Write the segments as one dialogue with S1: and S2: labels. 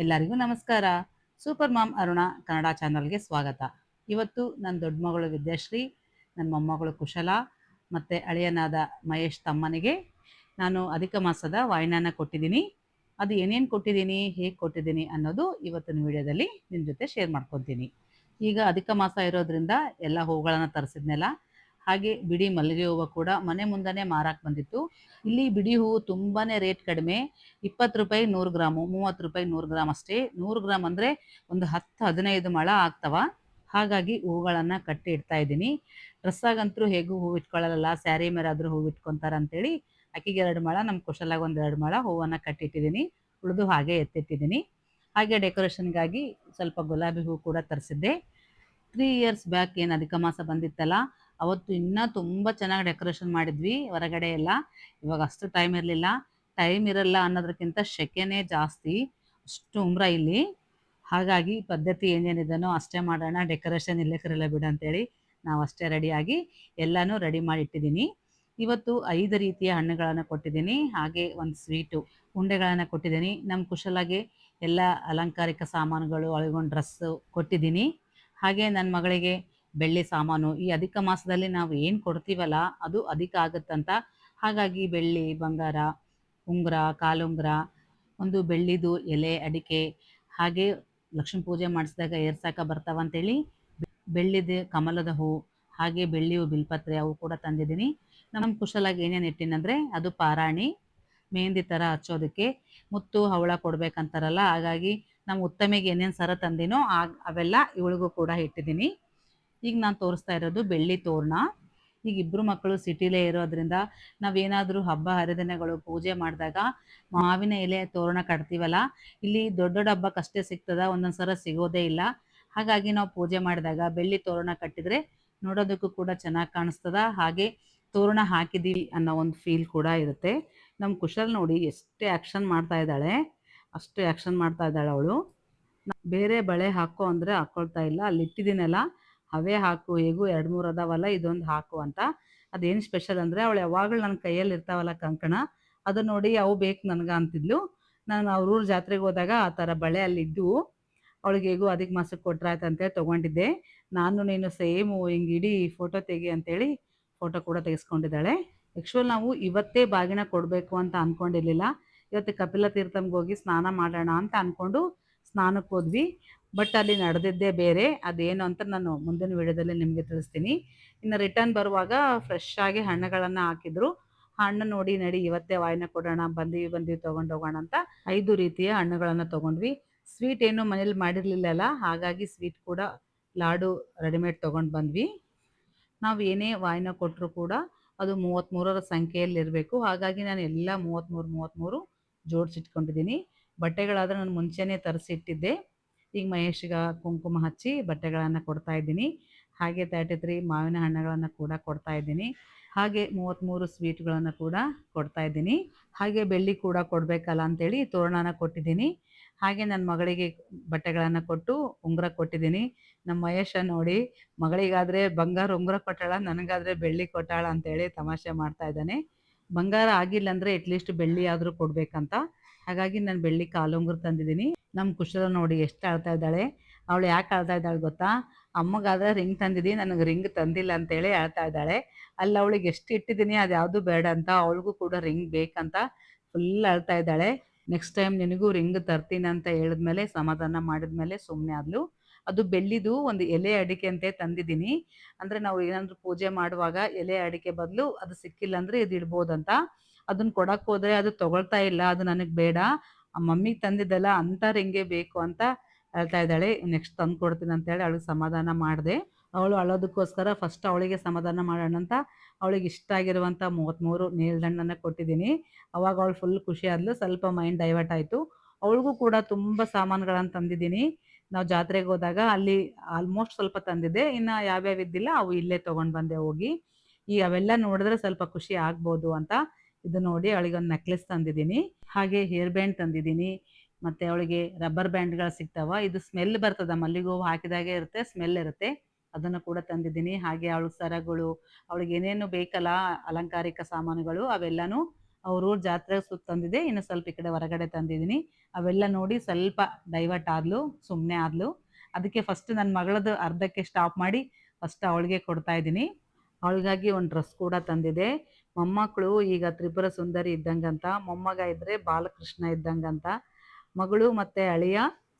S1: ಎಲ್ಲರಿಗೂ ನಮಸ್ಕಾರ. Super ma'am Aruna Kannada ಚಾನಲ್ಗೆ ಸ್ವಾಗತ. ಇವತ್ತು ನನ್ನ ದೊಡ್ಡ ಮಗಳು ವಿದ್ಯಾಶ್ರೀ, ನನ್ನ ಮೊಮ್ಮಗಳು ಕುಶಲ ಮತ್ತು ಅಳಿಯನಾದ ಮಹೇಶ್ ತಮ್ಮನಿಗೆ ನಾನು ಅಧಿಕ ಮಾಸದ ವಾಯನನ ಕೊಟ್ಟಿದ್ದೀನಿ. ಅದು ಏನೇನು ಕೊಟ್ಟಿದ್ದೀನಿ, ಹೇಗೆ ಕೊಟ್ಟಿದ್ದೀನಿ ಅನ್ನೋದು ಇವತ್ತಿನ ವಿಡಿಯೋದಲ್ಲಿ ನಿಮ್ಮ ಜೊತೆ ಶೇರ್ ಮಾಡ್ಕೊತೀನಿ. ಈಗ ಅಧಿಕ ಮಾಸ ಇರೋದ್ರಿಂದ ಎಲ್ಲ ಹೂಗಳನ್ನು ತರಿಸಿದ್ನೆಲ್ಲ. ಹಾಗೆ ಬಿಡಿ ಮಲ್ಲಿಗೆ ಹೂವು ಕೂಡ ಮನೆ ಮುಂದೆನೇ ಮಾರಕ್ಕೆ ಬಂದಿತ್ತು. ಇಲ್ಲಿ ಬಿಡಿ ಹೂವು ತುಂಬಾ ರೇಟ್ ಕಡಿಮೆ, 20 ರೂಪಾಯಿ 100 ಗ್ರಾಮು, 30 ರೂಪಾಯಿ 100 ಗ್ರಾಮ್ ಅಷ್ಟೇ. 100 ಗ್ರಾಮ್ ಅಂದರೆ ಒಂದು 10-15 ಮೊಳ ಆಗ್ತವ. ಹಾಗಾಗಿ ಹೂಗಳನ್ನು ಕಟ್ಟಿ ಇಡ್ತಾ ಇದ್ದೀನಿ. ಡ್ರೆಸ್ಸಾಗಂತೂ ಹೇಗೂ ಹೂವು ಇಟ್ಕೊಳ್ಳಲ್ಲ, ಸ್ಯಾರಿ ಮೇಲಾದರೂ ಹೂವು ಇಟ್ಕೊತಾರೆ ಅಂತೇಳಿ ಆಕೆಗೆ 2 ಮೊಳ, ನಮ್ಮ ಕುಶಲಾಗ ಒಂದು 2 ಮೊಳ ಹೂವನ್ನು ಕಟ್ಟಿಟ್ಟಿದ್ದೀನಿ. ಉಳಿದು ಹಾಗೆ ಎತ್ತಿಟ್ಟಿದ್ದೀನಿ. ಹಾಗೆ ಡೆಕೋರೇಷನ್ಗಾಗಿ ಸ್ವಲ್ಪ ಗುಲಾಬಿ ಹೂವು ಕೂಡ ತರಿಸಿದ್ದೆ. 3 ಇಯರ್ಸ್ ಬ್ಯಾಕ್ ಏನು ಅಧಿಕ ಮಾಸ ಬಂದಿತ್ತಲ್ಲ, ಅವತ್ತು ಇನ್ನೂ ತುಂಬ ಚೆನ್ನಾಗಿ ಡೆಕೋರೇಷನ್ ಮಾಡಿದ್ವಿ ಹೊರಗಡೆ ಎಲ್ಲ. ಇವಾಗ ಅಷ್ಟು ಟೈಮ್ ಇರಲಿಲ್ಲ. ಟೈಮ್ ಇರಲ್ಲ ಅನ್ನೋದಕ್ಕಿಂತ ಸೆಕೆನೇ ಜಾಸ್ತಿ, ಅಷ್ಟು ಉಮ್ರ ಇಲ್ಲಿ. ಹಾಗಾಗಿ ಪದ್ಧತಿ ಏನೇನಿದೆನೋ ಅಷ್ಟೇ ಮಾಡೋಣ, ಡೆಕೋರೇಷನ್ ಇಲ್ಲೇ ಕರೆಯಲ್ಲ ಬಿಡು ಅಂತೇಳಿ ನಾವು ಅಷ್ಟೇ ರೆಡಿಯಾಗಿ ಎಲ್ಲನೂ ರೆಡಿ ಮಾಡಿ ಇಟ್ಟಿದ್ದೀನಿ. ಇವತ್ತು 5 ರೀತಿಯ ಹಣ್ಣುಗಳನ್ನು ಕೊಟ್ಟಿದ್ದೀನಿ. ಹಾಗೆ ಒಂದು ಸ್ವೀಟು ಉಂಡೆಗಳನ್ನು ಕೊಟ್ಟಿದ್ದೀನಿ. ನಮ್ಮ ಕುಶಲಾಗೆ ಎಲ್ಲ ಅಲಂಕಾರಿಕ ಸಾಮಾನುಗಳು, ಅವಳಿಗೊಂದು ಡ್ರೆಸ್ಸು ಕೊಟ್ಟಿದ್ದೀನಿ. ಹಾಗೆ ನನ್ನ ಮಗಳಿಗೆ ಬೆಳ್ಳಿ ಸಾಮಾನು. ಈ ಅಧಿಕ ಮಾಸದಲ್ಲಿ ನಾವು ಏನು ಕೊಡ್ತೀವಲ್ಲ ಅದು ಅಧಿಕ ಆಗುತ್ತಂತ. ಹಾಗಾಗಿ ಬೆಳ್ಳಿ, ಬಂಗಾರ, ಉಂಗುರ, ಕಾಲುಂಗುರ, ಒಂದು ಬೆಳ್ಳಿದು ಎಲೆ ಅಡಿಕೆ, ಹಾಗೆ ಲಕ್ಷ್ಮೀ ಪೂಜೆ ಮಾಡಿಸಿದಾಗ ಏರ್ಸಾಕ ಬರ್ತಾವಂತೇಳಿ ಬೆಳ್ಳಿದು ಕಮಲದ ಹೂ, ಹಾಗೆ ಬೆಳ್ಳಿ ಹೂ ಬಿಲ್ಪತ್ರೆ ಅವು ಕೂಡ ತಂದಿದ್ದೀನಿ. ನಮ್ಮ ಕುಶಲಾಗಿ ಏನೇನು ಇಟ್ಟಿನಂದರೆ ಅದು ಪಾರಾಣಿ, ಮೆಹಂದಿ ಥರ ಹಚ್ಚೋದಕ್ಕೆ, ಮುತ್ತು ಹವಳ ಕೊಡ್ಬೇಕಂತಾರಲ್ಲ, ಹಾಗಾಗಿ ನಮ್ಮ ಉತ್ತಮಿಗೆ ಏನೇನು ಸರ ತಂದಿನೋ ಅವೆಲ್ಲ ಇವಳಿಗೂ ಕೂಡ ಇಟ್ಟಿದ್ದೀನಿ. ಈಗ ನಾನು ತೋರಿಸ್ತಾ ಇರೋದು ಬೆಳ್ಳಿ ತೋರಣ. ಈಗ ಇಬ್ಬರು ಮಕ್ಕಳು ಸಿಟಿಲೇ ಇರೋದ್ರಿಂದ ನಾವೇನಾದರೂ ಹಬ್ಬ ಹರಿದಿನಗಳು ಪೂಜೆ ಮಾಡಿದಾಗ ಮಾವಿನ ಎಲೆ ತೋರಣ ಕಟ್ತೀವಲ್ಲ, ಇಲ್ಲಿ ದೊಡ್ಡ ದೊಡ್ಡ ಹಬ್ಬಕ್ಕಷ್ಟೇ ಸಿಗ್ತದ, ಒಂದೊಂದು ಸಲ ಸಿಗೋದೇ ಇಲ್ಲ. ಹಾಗಾಗಿ ನಾವು ಪೂಜೆ ಮಾಡಿದಾಗ ಬೆಳ್ಳಿ ತೋರಣ ಕಟ್ಟಿದರೆ ನೋಡೋದಕ್ಕೂ ಕೂಡ ಚೆನ್ನಾಗಿ ಕಾಣಿಸ್ತದ. ಹಾಗೆ ತೋರಣ ಹಾಕಿದ್ದೀವಿ ಅನ್ನೋ ಒಂದು ಫೀಲ್ ಕೂಡ ಇರುತ್ತೆ. ನಮ್ಮ ಕುಶಲ್ ನೋಡಿ ಎಷ್ಟೇ ಆ್ಯಕ್ಷನ್ ಮಾಡ್ತಾ ಇದ್ದಾಳೆ, ಅಷ್ಟು ಆ್ಯಕ್ಷನ್ ಮಾಡ್ತಾ ಇದ್ದಾಳೆ ಅವಳು. ಬೇರೆ ಬಳೆ ಹಾಕೋ ಅಂದರೆ ಹಾಕ್ಕೊಳ್ತಾ ಇಲ್ಲ. ಅಲ್ಲಿ ಇಟ್ಟಿದ್ದೀನಲ್ಲ ಅವೇ ಹಾಕು, ಹೇಗೂ 2-3 ಅದಾವಲ್ಲ, ಇದೊಂದು ಹಾಕು ಅಂತ. ಅದೇನು ಸ್ಪೆಷಲ್ ಅಂದರೆ ಅವಳು ಯಾವಾಗಲೂ ನನ್ನ ಕೈಯಲ್ಲಿ ಇರ್ತಾವಲ್ಲ ಕಂಕಣ, ಅದು ನೋಡಿ ಅವು ಬೇಕು ನನಗೆ ಅಂತಿದ್ಲು. ನಾನು ಅವ್ರ ಊರು ಜಾತ್ರೆಗೆ ಹೋದಾಗ ಆ ಥರ ಬಳೆ ಅಲ್ಲಿದ್ದವು. ಅವಳಿಗೆ ಹೇಗೂ ಅಧಿಕ ಮಾಸಕ್ಕೆ ಕೊಟ್ರಾಯ್ತು ಅಂತೇಳಿ ತೊಗೊಂಡಿದ್ದೆ. ನಾನು ನೀನು ಸೇಮು ಹಿಂಗೆ ಇಡೀ ಫೋಟೋ ತೆಗಿ ಅಂತೇಳಿ ಫೋಟೋ ಕೂಡ ತೆಗೆಸ್ಕೊಂಡಿದ್ದಾಳೆ. ಆ್ಯಕ್ಚುಲ್ ನಾವು ಇವತ್ತೇ ಬಾಗಿನ ಕೊಡಬೇಕು ಅಂತ ಅಂದ್ಕೊಂಡಿರಲಿಲ್ಲ. ಇವತ್ತು ಕಪಿಲ ತೀರ್ಥಮ್ಗೆ ಹೋಗಿ ಸ್ನಾನ ಮಾಡೋಣ ಅಂತ ಅಂದ್ಕೊಂಡು ಸ್ನಾನಕ್ಕೆ ಹೋದ್ವಿ. ಬಟ್ ಅಲ್ಲಿ ನಡೆದಿದ್ದೇ ಬೇರೆ. ಅದೇನು ಅಂತ ನಾನು ಮುಂದಿನ ವಿಡಿಯೋದಲ್ಲಿ ನಿಮಗೆ ತಿಳಿಸ್ತೀನಿ. ಇನ್ನು ರಿಟರ್ನ್ ಬರುವಾಗ ಫ್ರೆಶ್ ಆಗಿ ಹಣ್ಣುಗಳನ್ನು ಹಾಕಿದ್ರು. ಹಣ್ಣು ನೋಡಿ ನಡಿ ಇವತ್ತೇ ವಾಯಿನ ಕೊಡೋಣ, ಬಂದೀವಿ ತೊಗೊಂಡು ಹೋಗೋಣ ಅಂತ 5 ರೀತಿಯ ಹಣ್ಣುಗಳನ್ನು ತೊಗೊಂಡ್ವಿ. ಸ್ವೀಟ್ ಏನು ಮನೇಲಿ ಮಾಡಿರಲಿಲ್ಲಲ್ಲ, ಹಾಗಾಗಿ ಸ್ವೀಟ್ ಕೂಡ ಲಾಡು ರೆಡಿಮೇಡ್ ತೊಗೊಂಡು ಬಂದ್ವಿ. ನಾವು ಏನೇ ವಾಯಿನ ಕೊಟ್ಟರು ಕೂಡ ಅದು 33ರ ಸಂಖ್ಯೆಯಲ್ಲಿರಬೇಕು. ಹಾಗಾಗಿ ನಾನು ಎಲ್ಲ 33 ಜೋಡಿಸಿಟ್ಕೊಂಡಿದ್ದೀನಿ. ಬಟ್ಟೆಗಳಾದರೆ ನಾನು ಮುಂಚೆನೇ ತರಿಸಿಟ್ಟಿದ್ದೆ. ಈಗ ಮಹೇಶ್ಗೆ ಕುಂಕುಮ ಹಚ್ಚಿ ಬಟ್ಟೆಗಳನ್ನು ಕೊಡ್ತಾ ಇದ್ದೀನಿ. ಹಾಗೆ 33 ಮಾವಿನ ಹಣ್ಣುಗಳನ್ನು ಕೂಡ ಕೊಡ್ತಾ ಇದ್ದೀನಿ. ಹಾಗೆ 33 ಸ್ವೀಟ್ಗಳನ್ನು ಕೂಡ ಕೊಡ್ತಾ ಇದ್ದೀನಿ. ಹಾಗೆ ಬೆಳ್ಳಿ ಕೂಡ ಕೊಡಬೇಕಲ್ಲ ಅಂತೇಳಿ ತೋರಣನ ಕೊಟ್ಟಿದ್ದೀನಿ. ಹಾಗೆ ನನ್ನ ಮಗಳಿಗೆ ಬಟ್ಟೆಗಳನ್ನು ಕೊಟ್ಟು ಉಂಗುರ ಕೊಟ್ಟಿದ್ದೀನಿ. ನಮ್ಮ ಮಹೇಶ ನೋಡಿ ಮಗಳಿಗಾದರೆ ಬಂಗಾರ ಉಂಗುರ ಕೊಟ್ಟಾಳ, ನನಗಾದರೆ ಬೆಳ್ಳಿ ಕೊಟ್ಟಾಳ ಅಂತೇಳಿ ತಮಾಷೆ ಮಾಡ್ತಾ ಇದ್ದಾನೆ. ಬಂಗಾರ ಆಗಿಲ್ಲ ಅಂದರೆ ಅಟ್ಲೀಸ್ಟ್ ಬೆಳ್ಳಿ ಆದರೂ ಕೊಡಬೇಕಂತ. ಹಾಗಾಗಿ ನಾನು ಬೆಳ್ಳಿ ಕಾಲುಂಗುರ ತಂದಿದ್ದೀನಿ. ನಮ್ಮ ಕುಶಲ ನೋಡಿ ಎಷ್ಟು ಅಳ್ತಾ ಇದ್ದಾಳೆ. ಅವಳು ಯಾಕೆ ಅಳ್ತಾ ಇದ್ದಾಳೆ ಗೊತ್ತಾ? ಅಮ್ಮಗಾದ್ರೆ ರಿಂಗ್ ತಂದಿದ್ದೀನಿ, ನನಗೆ ರಿಂಗ್ ತಂದಿಲ್ಲ ಅಂತೇಳಿ ಅಳ್ತಾ ಇದ್ದಾಳೆ. ಅಲ್ಲಿ ಅವಳಿಗೆ ಎಷ್ಟು ಇಟ್ಟಿದ್ದೀನಿ ಅದು ಯಾವುದು ಬೇಡ ಅಂತ, ಅವಳಿಗೂ ಕೂಡ ರಿಂಗ್ ಬೇಕಂತ ಫುಲ್ ಅಳ್ತಾ ಇದ್ದಾಳೆ. ನೆಕ್ಸ್ಟ್ ಟೈಮ್ ನಿನಗೂ ರಿಂಗ್ ತರ್ತೀನಿ ಅಂತ ಹೇಳಿದ್ಮೇಲೆ ಸಮಾಧಾನ ಮಾಡಿದ್ಮೇಲೆ ಸುಮ್ಮನೆ ಆದ್ಲು. ಅದು ಬೆಳ್ಳಿದು ಒಂದು ಎಲೆ ಅಡಿಕೆ ಅಂತೆ ತಂದಿದ್ದೀನಿ. ಅಂದರೆ ನಾವು ಏನಾದರೂ ಪೂಜೆ ಮಾಡುವಾಗ ಎಲೆ ಅಡಿಕೆ ಬದಲು ಅದು ಸಿಕ್ಕಿಲ್ಲ ಅಂದರೆ ಇದು ಇಡ್ಬೋದಂತ. ಅದನ್ನು ಕೊಡಕ್ಕೆ ಹೋದರೆ ಅದು ತೊಗೊಳ್ತಾ ಇಲ್ಲ, ಅದು ನನಗೆ ಬೇಡ, ಮಮ್ಮಿಗೆ ತಂದಿದ್ದಲ್ಲ ಅಂಥ ರಿಂಗೇ ಬೇಕು ಅಂತ ಹೇಳ್ತಾ ಇದ್ದಾಳೆ. ನೆಕ್ಸ್ಟ್ ತಂದು ಕೊಡ್ತೀನಿ ಅಂತೇಳಿ ಅವಳಿಗೆ ಸಮಾಧಾನ ಮಾಡಿದೆ. ಅವಳು ಅಳೋದಕ್ಕೋಸ್ಕರ ಫಸ್ಟ್ ಅವಳಿಗೆ ಸಮಾಧಾನ ಮಾಡೋಣ ಅಂತ ಅವಳಿಗೆ ಇಷ್ಟ ಆಗಿರುವಂಥ 33 ನೇಲ್ದಂಡನ್ನು ಕೊಟ್ಟಿದ್ದೀನಿ. ಅವಾಗ ಅವಳು ಫುಲ್ ಖುಷಿ ಆದ್ಲು. ಸ್ವಲ್ಪ ಮೈಂಡ್ ಡೈವರ್ಟ್ ಆಯಿತು. ಅವಳಿಗೂ ಕೂಡ ತುಂಬ ಸಾಮಾನುಗಳನ್ನು ತಂದಿದ್ದೀನಿ. ನಾವು ಜಾತ್ರೆಗೆ ಹೋದಾಗ ಅಲ್ಲಿ ಆಲ್ಮೋಸ್ಟ್ ಸ್ವಲ್ಪ ತಂದಿದ್ದೆ, ಇನ್ನು ಯಾವ್ಯಾವ ಇದ್ದಿಲ್ಲ ಅವು ಇಲ್ಲೇ ತೊಗೊಂಡು ಬಂದೆ ಹೋಗಿ. ಈಗ ಅವೆಲ್ಲ ನೋಡಿದ್ರೆ ಸ್ವಲ್ಪ ಖುಷಿ ಆಗ್ಬೋದು ಅಂತ ಇದು ನೋಡಿ ಅವಳಿಗೊಂದು ನೆಕ್ಲೆಸ್ ತಂದಿದ್ದೀನಿ. ಹಾಗೆ ಹೇರ್ ಬ್ಯಾಂಡ್ ತಂದಿದ್ದೀನಿ. ಮತ್ತು ಅವಳಿಗೆ ರಬ್ಬರ್ ಬ್ಯಾಂಡ್ಗಳು ಸಿಗ್ತಾವ. ಇದು ಸ್ಮೆಲ್ ಬರ್ತದೆ, ಮಲ್ಲಿಗೆ ಹೂವು ಹಾಕಿದಾಗೆ ಇರುತ್ತೆ, ಸ್ಮೆಲ್ ಇರುತ್ತೆ. ಅದನ್ನು ಕೂಡ ತಂದಿದ್ದೀನಿ. ಹಾಗೆ ಅವಳಿಗೆ ಸರಗಳು, ಅವಳಿಗೆ ಏನೇನು ಬೇಕಲ್ಲ ಅಲಂಕಾರಿಕ ಸಾಮಾನುಗಳು ಅವೆಲ್ಲನೂ ಅವ್ರ ಜಾತ್ರೆಗೆ ಸುತ್ತ ತಂದಿದ್ದೆ, ಇನ್ನು ಸ್ವಲ್ಪ ಈ ಕಡೆ ಹೊರಗಡೆ ತಂದಿದ್ದೀನಿ. ಅವೆಲ್ಲ ನೋಡಿ ಸ್ವಲ್ಪ ಡೈವರ್ಟ್ ಆದ್ಲು, ಸುಮ್ಮನೆ ಆದ್ಲು. ಅದಕ್ಕೆ ಫಸ್ಟ್ ನನ್ನ ಮಗಳದ್ದು ಅರ್ಧಕ್ಕೆ ಸ್ಟಾಪ್ ಮಾಡಿ ಫಸ್ಟ್ ಅವಳಿಗೆ ಕೊಡ್ತಾ ಇದ್ದೀನಿ. ಅವಳಿಗಾಗಿ ಒಂದು ಡ್ರೆಸ್ ಕೂಡ ತಂದಿದೆ. ಮೊಮ್ಮಕ್ಕಳು ಈಗ ತ್ರಿಪುರ ಸುಂದರಿ ಇದ್ದಂಗಂತ, ಮೊಮ್ಮಗ ಇದ್ರೆ ಬಾಲಕೃಷ್ಣ ಇದ್ದಂಗಂತ, ಮಗಳು ಮತ್ತೆ ಅಳಿಯ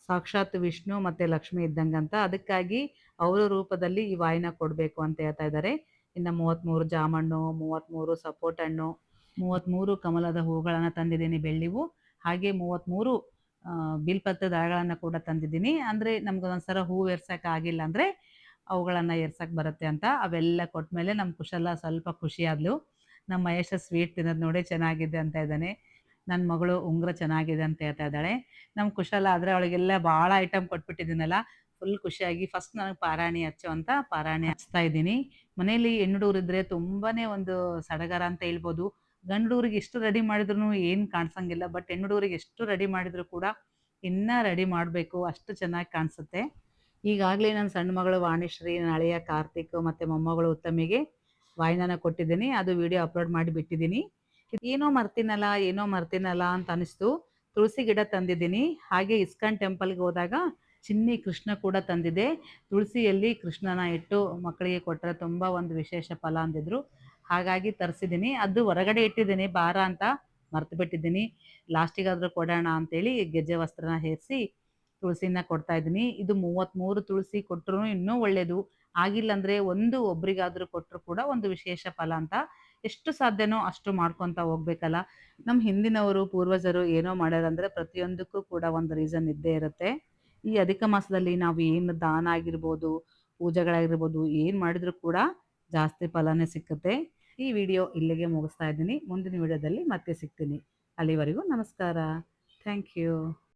S1: ಸಾಕ್ಷಾತ್ ವಿಷ್ಣು ಮತ್ತೆ ಲಕ್ಷ್ಮಿ ಇದ್ದಂಗಂತ. ಅದಕ್ಕಾಗಿ ಅವರ ರೂಪದಲ್ಲಿ ಈ ವಾಯಿನ ಕೊಡಬೇಕು ಅಂತ ಹೇಳ್ತಾ ಇದ್ದಾರೆ. ಇನ್ನು 33 ಜಾಮಣ್ಣು, 33 ಸಪೋಟ ಹಣ್ಣು, 33 ಕಮಲದ ಹೂಗಳನ್ನು ತಂದಿದ್ದೀನಿ ಬೆಳ್ಳಿವು. ಹಾಗೆ 33 ಬಿಲ್ಪತ್ರ ದಳಗಳನ್ನು ಕೂಡ ತಂದಿದ್ದೀನಿ. ಅಂದರೆ ನಮ್ಗೆ ಒಂದ್ಸಲ ಹೂವು ಏರ್ಸಕ್ಕೆ ಆಗಿಲ್ಲ ಅಂದರೆ ಅವುಗಳನ್ನು ಏರ್ಸಕ್ಕೆ ಬರುತ್ತೆ ಅಂತ. ಅವೆಲ್ಲ ಕೊಟ್ಮೇಲೆ ನಮ್ಮ ಕುಶಲ ಸ್ವಲ್ಪ ಖುಷಿ ಆದ್ಲು. ನಮ್ಮ ಮಹೇಶ ಸ್ವೀಟ್ ತಿನ್ನೋದು ನೋಡಿ ಚೆನ್ನಾಗಿದೆ ಅಂತ ಇದ್ದಾನೆ. ನನ್ನ ಮಗಳು ಉಂಗುರ ಚೆನ್ನಾಗಿದೆ ಅಂತ ಹೇಳ್ತಾ ಇದ್ದಾಳೆ. ನಮ್ಮ ಕುಶಲ ಆದರೆ ಅವಳಿಗೆಲ್ಲ ಭಾಳ ಐಟಮ್ ಕೊಟ್ಬಿಟ್ಟಿದ್ದೀನಲ್ಲ, ಫುಲ್ ಖುಷಿಯಾಗಿ ಫಸ್ಟ್ ನನಗೆ ಪಾರಾಣಿ ಹಚ್ಚು ಅಂತ ಪಾರಾಣಿ ಹಚ್ತಾ ಇದ್ದೀನಿ. ಮನೇಲಿ ಹೆಣ್ಣು ಹುಡುಗರಿದ್ರೆ ತುಂಬಾನೇ ಒಂದು ಸಡಗರ ಅಂತ ಹೇಳ್ಬೋದು. ಗಂಡು ಹುಡುಗರಿಗೆ ಎಷ್ಟು ರೆಡಿ ಮಾಡಿದ್ರು ಏನು ಕಾಣಿಸಂಗಿಲ್ಲ. ಬಟ್ ಹೆಣ್ಣು ಹುಡುಗರಿಗೆ ಎಷ್ಟು ರೆಡಿ ಮಾಡಿದ್ರು ಕೂಡ ಇನ್ನೂ ರೆಡಿ ಮಾಡಬೇಕು, ಅಷ್ಟು ಚೆನ್ನಾಗಿ ಕಾಣಿಸುತ್ತೆ. ಈಗಾಗಲೇ ನನ್ನ ಸಣ್ಣ ಮಗಳು ವಾಣಿಶ್ರೀ, ನನ್ನ ಅಳಿಯ ಕಾರ್ತಿಕ್ ಮತ್ತು ಮೊಮ್ಮಗಳು ಉತ್ತಮಿಗೆ ವಾಯಿನ ಕೊಟ್ಟಿದ್ದೀನಿ. ಅದು ವಿಡಿಯೋ ಅಪ್ಲೋಡ್ ಮಾಡಿ ಬಿಟ್ಟಿದ್ದೀನಿ. ಏನೋ ಮರ್ತೀನಲ್ಲ ಅಂತ ಅನಿಸ್ತು. ತುಳಸಿ ಗಿಡ ತಂದಿದ್ದೀನಿ. ಹಾಗೆ ಇಸ್ಕಾನ್ ಟೆಂಪಲ್ಗೆ ಹೋದಾಗ ಚಿನ್ನಿ ಕೃಷ್ಣ ಕೂಡ ತಂದಿದೆ. ತುಳಸಿಯಲ್ಲಿ ಕೃಷ್ಣನ ಇಟ್ಟು ಮಕ್ಕಳಿಗೆ ಕೊಟ್ಟರೆ ತುಂಬ ಒಂದು ವಿಶೇಷ ಫಲ ಅಂದಿದ್ರು. ಹಾಗಾಗಿ ತರಿಸಿದ್ದೀನಿ. ಅದು ಹೊರಗಡೆ ಇಟ್ಟಿದ್ದೀನಿ ಭಾರ ಅಂತ ಮರ್ತು ಬಿಟ್ಟಿದ್ದೀನಿ. ಲಾಸ್ಟಿಗಾದರೂ ಕೊಡೋಣ ಅಂತೇಳಿ ಗೆಜ್ಜೆ ವಸ್ತ್ರನ ಹೇರಿಸಿ ತುಳಸಿನ ಕೊಡ್ತಾ ಇದ್ದೀನಿ. ಇದು 33 ತುಳಸಿ ಕೊಟ್ಟರು ಇನ್ನೂ ಒಳ್ಳೆಯದು. ಆಗಿಲ್ಲ ಅಂದರೆ ಒಬ್ರಿಗಾದರೂ ಕೊಟ್ಟರು ಕೂಡ ಒಂದು ವಿಶೇಷ ಫಲ ಅಂತ. ಎಷ್ಟು ಸಾಧ್ಯನೋ ಅಷ್ಟು ಮಾಡ್ಕೊತ ಹೋಗ್ಬೇಕಲ್ಲ. ನಮ್ಮ ಹಿಂದಿನವರು ಪೂರ್ವಜರು ಏನೋ ಮಾಡ್ಯಾರಂದರೆ ಪ್ರತಿಯೊಂದಕ್ಕೂ ಕೂಡ ಒಂದು ರೀಸನ್ ಇದ್ದೇ ಇರುತ್ತೆ. ಈ ಅಧಿಕ ಮಾಸದಲ್ಲಿ ನಾವು ಏನು ದಾನ ಆಗಿರ್ಬೋದು, ಪೂಜೆಗಳಾಗಿರ್ಬೋದು, ಏನು ಮಾಡಿದರೂ ಕೂಡ ಜಾಸ್ತಿ ಫಲನೇ ಸಿಕ್ಕುತ್ತೆ. ಈ ವಿಡಿಯೋ ಇಲ್ಲಿಗೆ ಮುಗಿಸ್ತಾ ಇದ್ದೀನಿ. ಮುಂದಿನ ವಿಡಿಯೋದಲ್ಲಿ ಮತ್ತೆ ಸಿಗ್ತೀನಿ. ಅಲ್ಲಿವರೆಗೂ ನಮಸ್ಕಾರ. Thank you.